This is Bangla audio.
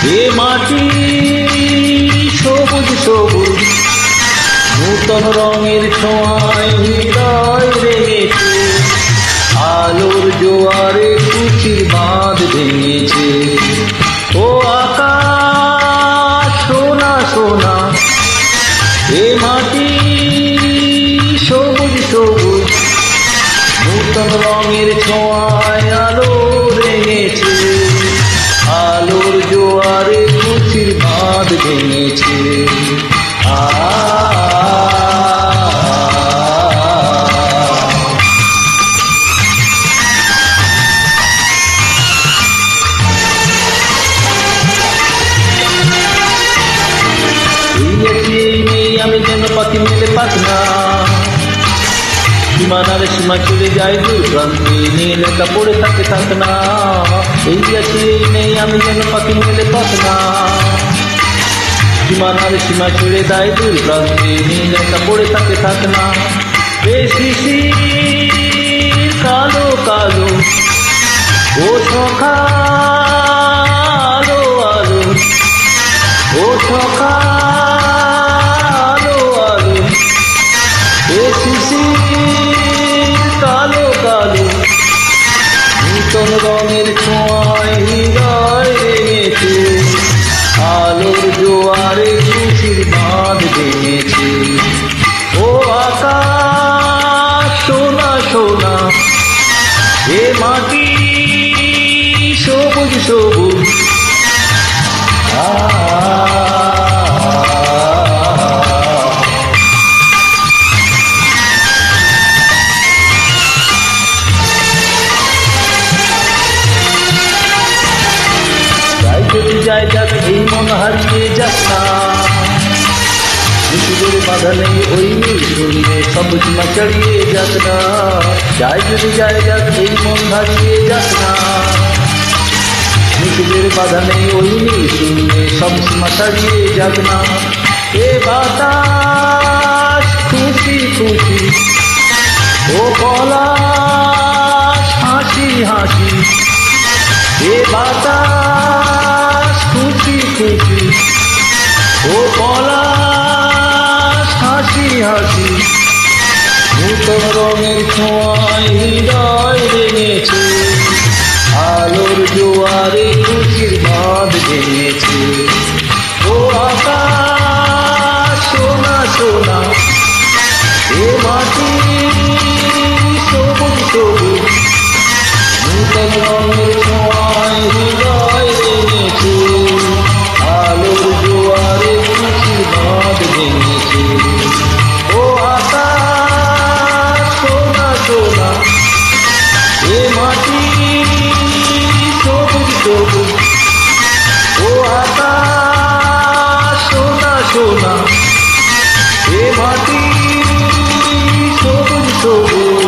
এ মাটি সবুজ সবুজ, নূতন রঙের ছোঁয়ায় হৃদয় রেঙেছে, আলোর জোয়ারে খুশির বাঁধ ভেঙেছে। ও আকাশ সোনা সোনা, এ মাটি সবুজ সবুজ, নূতন রঙের ছোঁয়ায় আলো রেঙেছে, আলোর জোয়ারে খুশির বাঁধ ভেঙেছে। আমি যেন পাখি মেলে পাখনা, সীমানার সীমা চলে যায় দূর প্রান্তে, নীল একা পড়ে থাকে থাকনা। এই আছি এই নেই আমি যেন পাখি মেলে পাখনা, সীমানার সীমা চলে যায় দূর প্রান্তে, নীল একা পড়ে থাকে থাকনা। শিশির কালো কালো, ও সখা আলো আলো, ও সখা কালো কালো, নূতন রঙের ছোঁয়ায় হৃদয় রেঙেছে, আলোর জোয়ারে খুশির বাঁধ ভেঙেছে। ও আকাশ সোনা সোনা, এ মাটি সবুজ সবুজ। যাই যাক এই মন হারিয়ে যাক না, মুখের বাধা নেই ওই নীল শূন্যে, সব সীমা ছাড়িয়ে যাক না। যাই যদি যাই যাক এই মন হারিয়ে যাক না, মুখের বাধা নেই ওই নীল শূন্যে, সব সীমা ছাড়িয়ে যাক না। এ বাতাস খুশি খুশি, ও পলাশ হাসি হাসি, এ বাতাস খুশি খুশি, ও পলাশ হাসি হাসি, নূতন রঙের ছোঁয়ায় হৃদয় রেঙেছে, আলোর জোয়ারে খুশির বাঁধ ভেঙেছে। ও আকাশ সোনা সোনা, এ মাটি সবুজ সবুজ, নূতন রঙের ছোঁয়ায় হৃদয় রেঙেছে, আলোর জোয়ারে খুশির বাঁধ ভেঙেছে। ও আকাশ সোনা সোনা, এ মাটি সবুজ সবুজ, ও আকাশ সোনা সোনা, এ মাটি সবুজ সবুজ।